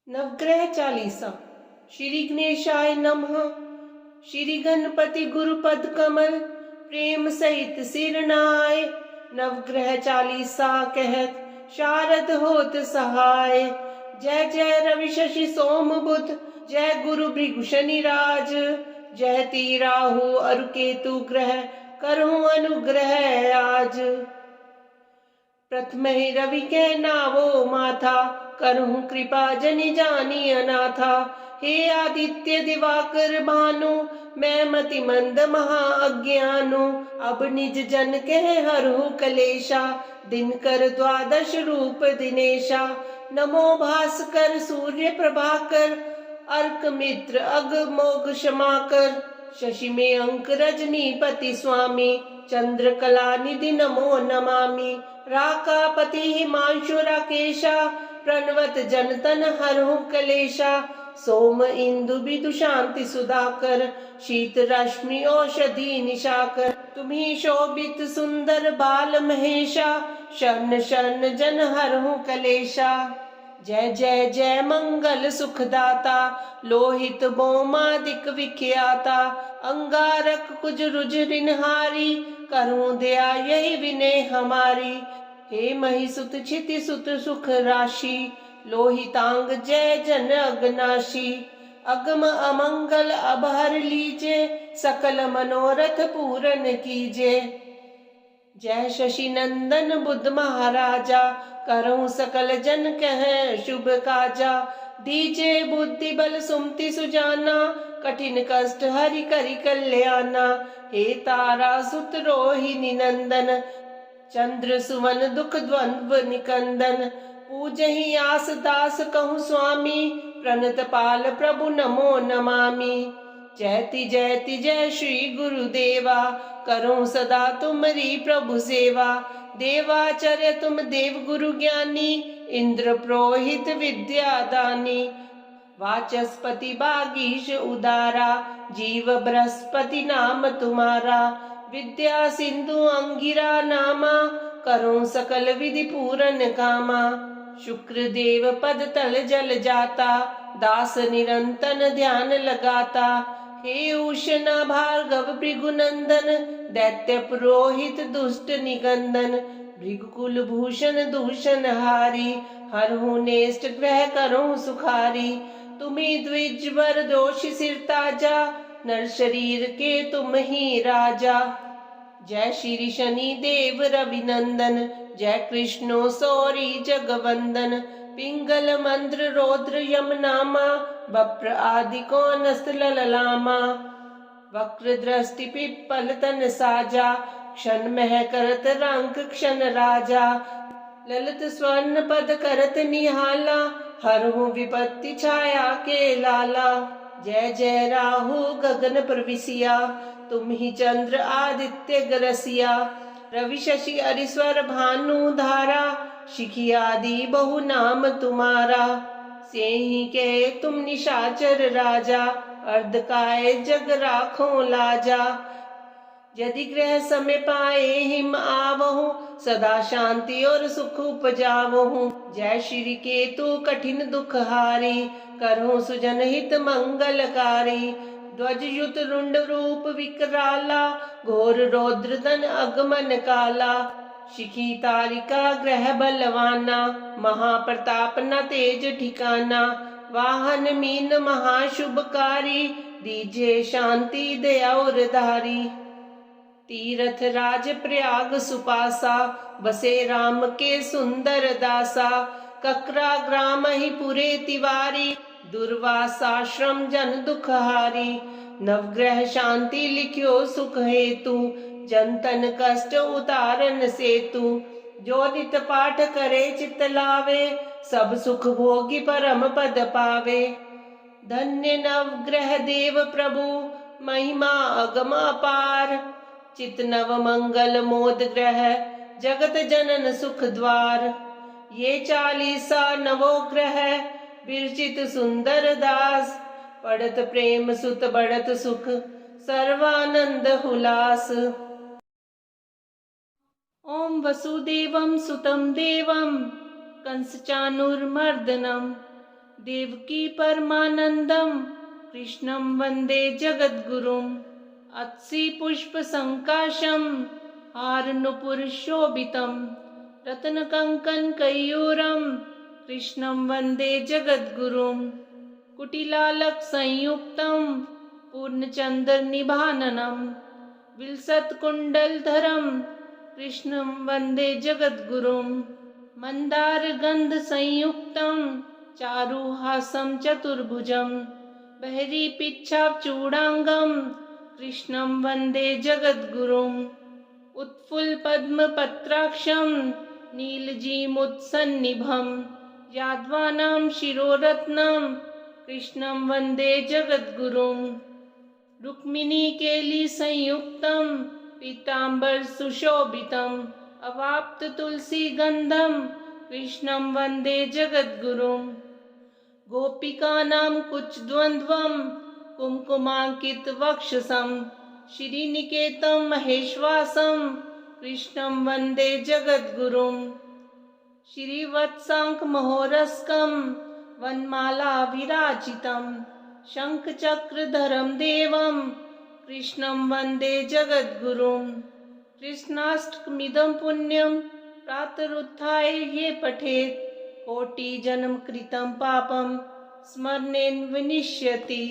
नवग्रह चालीसा। श्री गणेशाय नमः। श्री गणपति गुरुपद कमल प्रेम सहित सिर नाय। नवग्रह चालीसा कहत शारद होत सहाय। जय जय रवि शशि सोम बुध, जय गुरु भृगु शनि राज। जय ती राहु अरु केतु ग्रह, करहु अनुग्रह आज। प्रथम ही रवि के नावो माथा, करहु कृपा जनि जानी अनाथा। हे आदित्य दिवाकर भानु, मैं मति मंद महा अज्ञानु। अब निज जन कह हरहु कलेशा, दिनकर द्वादश रूप दिनेशा। नमो भास्कर सूर्य प्रभाकर, अर्क मित्र अग मोग क्षमाकर। शशि में अंक रजनीपति स्वामी, चंद्र कला निधि नमो नमामि। राकापति हिमांशु राकेशा, प्रणवत जनतन हरहु कलेशा। सोम इंदु बिदु शांति सुधाकर, शीत रश्मि औषधि निशाकर। तुम्ही शोभित सुंदर बाल महेशा, शरण शरण जन हरहु कलेशा। जय जय जय मंगल सुखदाता, लोहित बोमादिक विख्याता। अंगारक कुज रुज रिनहारी, करूं दया यही विनय हमारी। हे महिसुत क्षिति सुत सुख राशि, लोहितांग जय जन अगनाशी। अगम अमंगल अब हर लीजे, सकल मनोरथ पूरन कीजे। जय शशि नंदन बुद्ध महाराजा, करहु सकल जन कह शुभ काजा। दीजे बुद्धि बल सुमति सुजाना, कठिन कष्ट हरि करि कल्याणा। हे तारा सुत रोहिणी नंदन, चंद्र सुवन दुख द्वंद्व निकंदन। पूजहि आस दास कहूँ स्वामी, प्रणत पाल प्रभु नमो नमामि। जयति जयति जय श्री गुरुदेवा, करूं सदा तुमरी प्रभु सेवा। देवाचार्य तुम देव गुरु ज्ञानी, इंद्र पुरोहित विद्या दानी। वाचस्पति बागीश उदारा, जीव बृहस्पति नाम तुम्हारा। विद्या सिंधु अंगिरा नामा, करूं सकल विधि पूरन कामा। शुक्र देव पद तल जल जाता, दास निरंतन ध्यान लगाता। हे उषना भार्गव भृगुनंदन, दैत्य पुरोहित दुष्ट निकंदन। भृगुकुल भूषण दूषण हारी, हरहु नेष्ट ग्रह करहु सुखारी। तुम्ही द्विजवर दोषी सिर ताजा, नर शरीर के तुम ही राजा। जय श्री शनि देव रविनंदन, जय कृष्णो सौरी जगवंदन। पिंगल मंद्र रौद्र यम नामा, बप्र आदि को नस्ल ललामा। वक्र दृष्टि पिप्पल तन साजा, क्षण मह करत रंक क्षण राजा। ललित स्वर्ण पद करत निहाला, हरहु विपत्ति छाया के लाला। जय जय राहु गगन प्रविशिया, तुम ही चंद्र आदित्य गरसिया। रवि शशि अरिस्वर भानु धारा, शिखी आदि बहु नाम तुम्हारा। सेहि के तुम निशाचर राजा, अर्धकाय जग राखो लाजा। यदि ग्रह समय पाए हिम आवहु, सदा शांति और सुख उपजावहु। जय श्री केतु कठिन दुख हारी, करहु सुजन हित मंगलकारी। ध्वज युत रुंड रूप विकराला, घोर रौद्र तन अगमन काला। शिखी तारिका ग्रह बलवाना, महाप्रताप न तेज ठिकाना। वाहन मीन महाशुभकारी, दीजे शांति दया और धारी। तीरथ राज प्रयाग सुपासा, बसे राम के सुंदर दासा। ककरा ग्राम ही पुरे तिवारी, दुर्वासाश्रम जन दुखहारी। नवग्रह शांति लिख्यो सुख हेतु, जनतन कष्ट उतारन सेतु। जो नित पाठ करे चित लावे, सब सुख भोगी परम पद पावे। धन्य नवग्रह देव प्रभु, महिमा अगम अपार। चित नव मंगल मोद ग्रह, जगत जनन सुख द्वार। ये चालीसा नवो ग्रह, विरचित सुंदर दास। पढ़त प्रेम सुत बढ़त सुख, सर्वानंद हुलास। ओम वसुदेवं सुतं देवं, कंस चाणूरमर्दनम। देवकी परमानन्दं कृष्णं वन्दे जगद्गुरुम् अत्सि पुष्पसङ्काशं हारनुपुरशोभितं रत्नकङ्कणकैयूरं कृष्णं वन्दे जगद्गुरुम् कुटिलालकसंयुक्तं पूर्णचन्द्रनिभाननं विलसत्कुण्डलधरं कृष्णं वन्दे जगद्गुरुम् मन्दारगन्धसंयुक्तं चारुहासं चतुर्भुजं बहिरीपिच्छाचूडाङ्गं कृष्णं वन्दे जगद्गुरुम् उत्फुल्लपद्मपत्राक्षं नीलजीमुत्सन्निभं यादवानां शिरोरत्नं कृष्णं वन्दे जगद्गुरुम् रुक्मिणीकेलिसंयुक्तं पीताम्बरसुशोभितम् अवाप्ततुलसीगन्धं कृष्णं वन्दे जगद्गुरुम् गोपिकानां कुचद्वन्द्वं कुङ्कुमाङ्कितवक्षसं श्रीनिकेतं महेश्वासं कृष्णं वन्दे जगद्गुरुम् श्रीवत्साङ्कमहोरस्कं वनमालाविराजितं शङ्खचक्रधरं देवं कृष्णं वन्दे जगद्गुरुम् कृष्णाष्टकमिदं पुण्यं प्रातरुत्थाय ये पठेत् कोटिजन्मकृतं पापं स्मरणेन विनश्यति।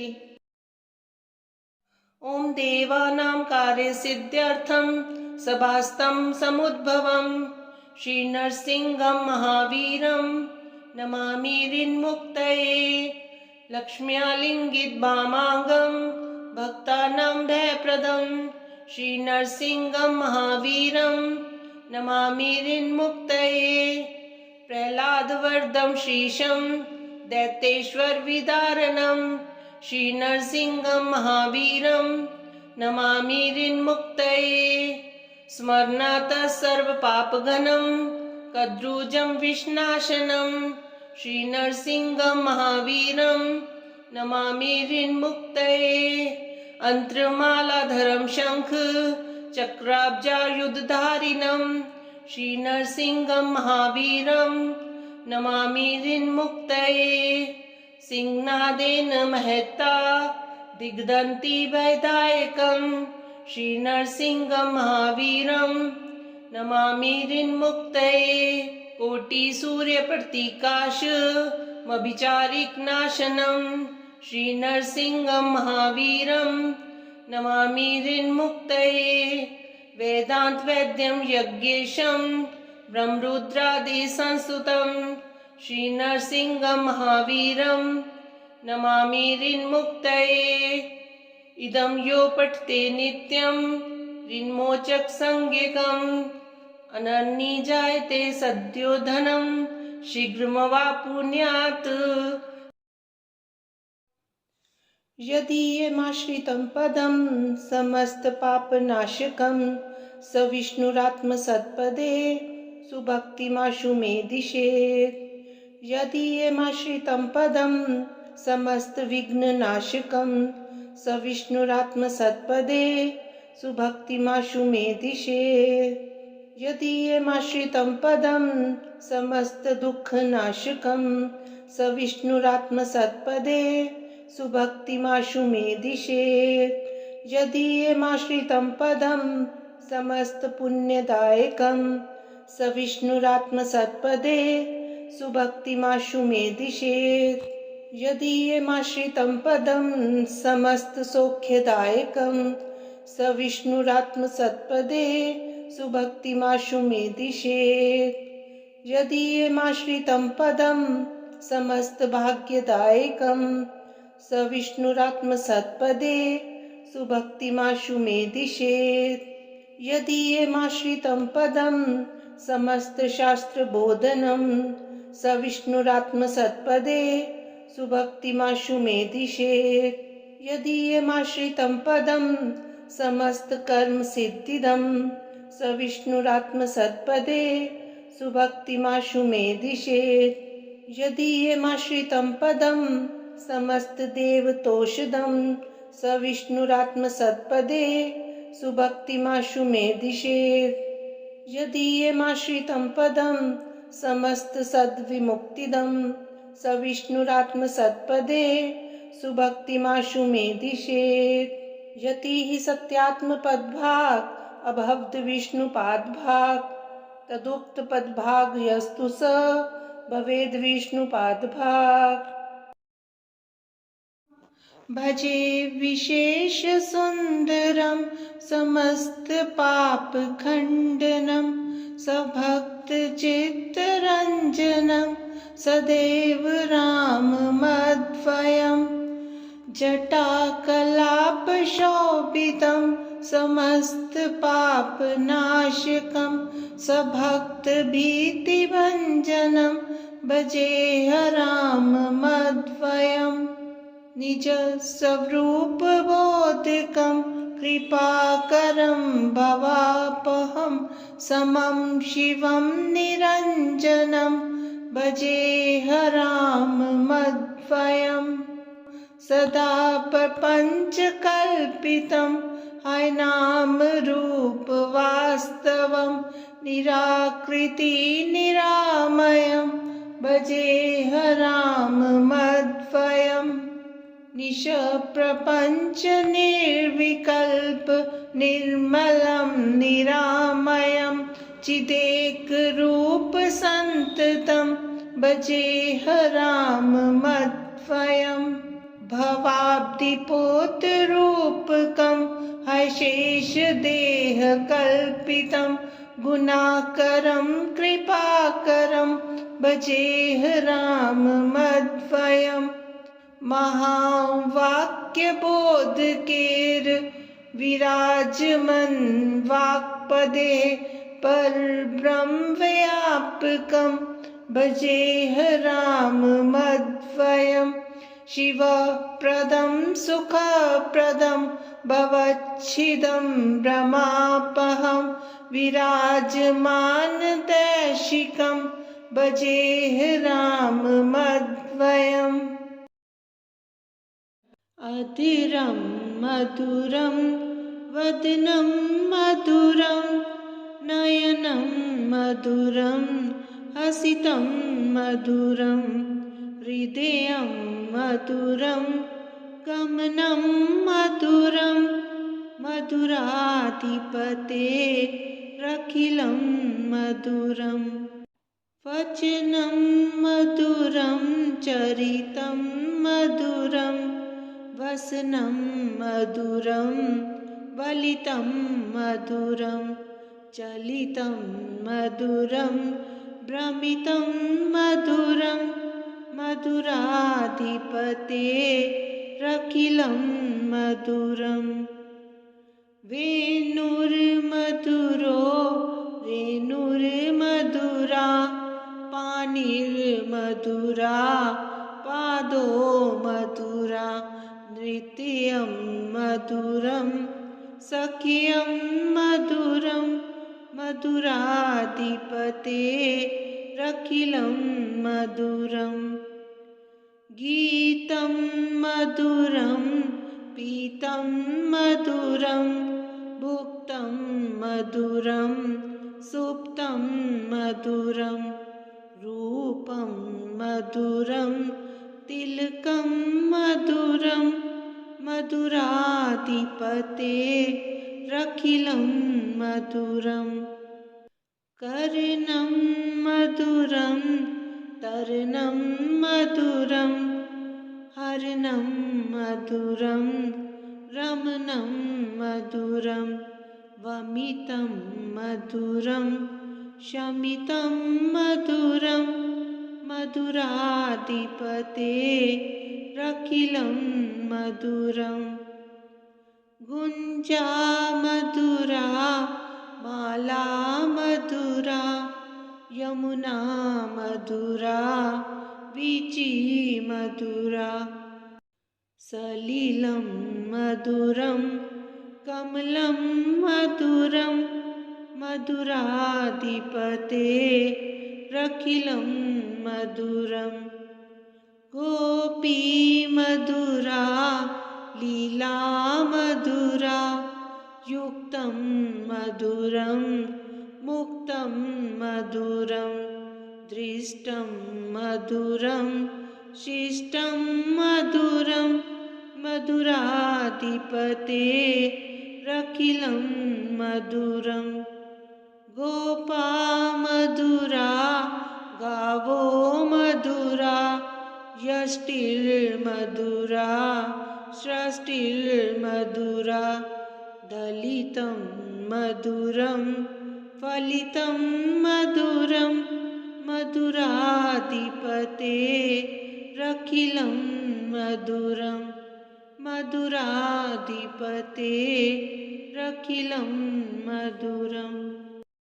ॐ देवानां कार्यसिद्ध्यर्थं सभास्तं समुद्भवं श्रीनरसिंहं महावीरं नमामि ऋन्मुक्तये लक्ष्म्यालिङ्गितवामाङ्गं भक्तानां भयप्रदं श्रीनरसिंहं महावीरं नमामि ऋन्मुक्तये प्रह्लादवरदं श्रीशं दैत्येश्वरविदारणं श्रीनरसिंहं महावीरं नमामि ऋन्मुक्तये स्मरणातः सर्वपापघ्नं कद्रुजं विष्णाशनं श्रीनरसिंहं महावीरं नमामि ऋन्मुक्तये अन्त्रमालाधरं शङ्ख चक्राब्जायुधधारिणं श्रीनरसिंहं महावीरं नमामि ऋन्मुक्तये सिंहनादेन महता दिग्दन्ति वैदायकं श्रीनरसिंहं महावीरं नमामि ऋन्मुक्तये कोटिसूर्यप्रतीकाशमभिचारिकनाशनं श्रीनरसिंहं महावीरं नमामि ऋन्मुक्तये वेदान्तवैद्यं यज्ञेशं ब्रह्मरुद्रादिसंस्तुतं श्रीनरसिंहं महावीरं नमामि ऋन्मुक्तये इदं यो पठते नित्यं ऋन्मोचकसंज्ञकम् अनन्यजायते सद्यो धनं शीघ्रमवाप्नुयात् यदीयमाश्रितं पदं समस्तपापनाशकं स विष्णुरात्मसत्पदे सुभक्तिमाशु मे दिशेत् यदीयमाश्रितं पदं समस्तविघ्ननाशकं स विष्णुरात्मसत्पदे सुभक्तिमाशु मे दिशेत् यदीयमाश्रितं पदं समस्तदुःखनाशकं स विष्णुरात्मसत्पदे सुभक्तिमाशु मे दिशेत् यदीयमाश्रितं पदं समस्तपुण्यदायकं स विष्णुरात्मसत्पदे सुभक्तिमाशु मे दिशेत् यदीयमाश्रितं पदं समस्तसौख्यदायकं स विष्णुरात्मसत्पदे सुभक्तिमाशु मे दिशेत् यदीयमाश्रितं पदं समस्तभाग्यदायकं स विष्णुरात्मसत्पदे सुभक्तिमाशु मे दिशेत् यदीयमाश्रितं पदं समस्तशास्त्रबोधनं स विष्णुरात्मसत्पदे सुभक्तिमाशु मे दिशेत् यदीयमाश्रितं पदं समस्तकर्मसिद्धिदं स विष्णुरात्मसत्पदे सुभक्तिमाशु मे दिशेत् यदीयमाश्रितं पदं समस्तदेवतोषधं स विष्णुरात्मसत्पदे सुभक्तिमाशु मे दिशेत् यदीयमाश्रितं पदं समस्तसद्विमुक्तिदं स विष्णुरात्मसत्पदे सुभक्तिमाशु मे दिशेत्। यति हि सत्यात्मपदभाग अभवद् विष्णुपादभाग तदुक्तपदभाग यस्तु स भवेद् विष्णुपादभाग। भजे विशेष सुंदरम समस्त पाप खंडनम सभक्त चित्तरंजनम सदैव राममद्वयम् जटाकलाप शोभितं समस्त पाप नाशकं सभक्त भीतिभंजनं भजेह राममद्वयम्। निज स्वरूप बोधकं कृपाकरं भवापहं समं शिवं निरञ्जनं भजेह राममद्वयम्। सदा प्रपञ्चकल्पितं हयनाम रूप वास्तवं निराकृति निरामयं भजेह राममद्वयम्। निश प्रपञ्च निर्विकल्प निर्मलं निरामयं चिदेकरूप संततं भजेह राममद्वयम्। भवाब्धिपोतरूपकं हयशेषदेहकल्पितं गुणाकरं कृपाकरं भजेह राममद्वयम्। महावाक्यबोधकेर विराजमन् वाक्पदे परब्रह्मव्यापकं भजेह राममद्वयम्। शिवप्रदं सुखप्रदं भवच्छिदं भ्रमापहं विराजमानदैशिकं भजेह राममद्वयम्। अधीरं मधुरं वदनं मधुरं नयनं मधुरं हसितं मधुरं हृदयं मधुरं गमनं मधुरं मधुराधिपतेरखिलं मधुरं वचनं मधुरं चरितं मधुरं वसनं मधुरं वलितं मधुरं चलितं मधुरं भ्रमितं मधुरं मधुराधिपतेरखिलं मधुरम्। वेणुर्मधुरो रेणुर्मधुरा पाणिर्मधुरा पादो मधुरा नृत्यं मधुरं सख्यं मधुरं मधुराधिपतेरखिलं मधुरम्। गीतं मधुरं पीतं मधुरं भुक्तं मधुरं सुप्तं मधुरं रूपं मधुरं तिलकं मधुरं मधुराधिपतेरखिलं मधुरम्। कर्णं मधुरं तर्णं मधुरं हरणं मधुरं रमणं मधुरं वमितं मधुरं शमितं मधुरं मधुराधिपतेरखिलं मधुरम्। गुञ्जा मधुरा माला मधुरा यमुना मधुरा वीची मधुरा सलिलं मधुरं कमलं मधुरं मधुराधिपतेरखिलं मधुरम्। गोपी मधुरा लीला मधुरा युक्तं मधुरं मुक्तं मधुरं दृष्टं मधुरं शिष्टं मधुरं मधुराधिपतेरखिलं मधुरं गोपा मधुरा गावो मधुरा यष्टिर्मधुरा सृष्टिर्मधुरा दलितं मधुरं फलितं मधुरं मधुराधिपतेरखिलं मधुरं मधुराधिपतेरखिलं मधुरम्।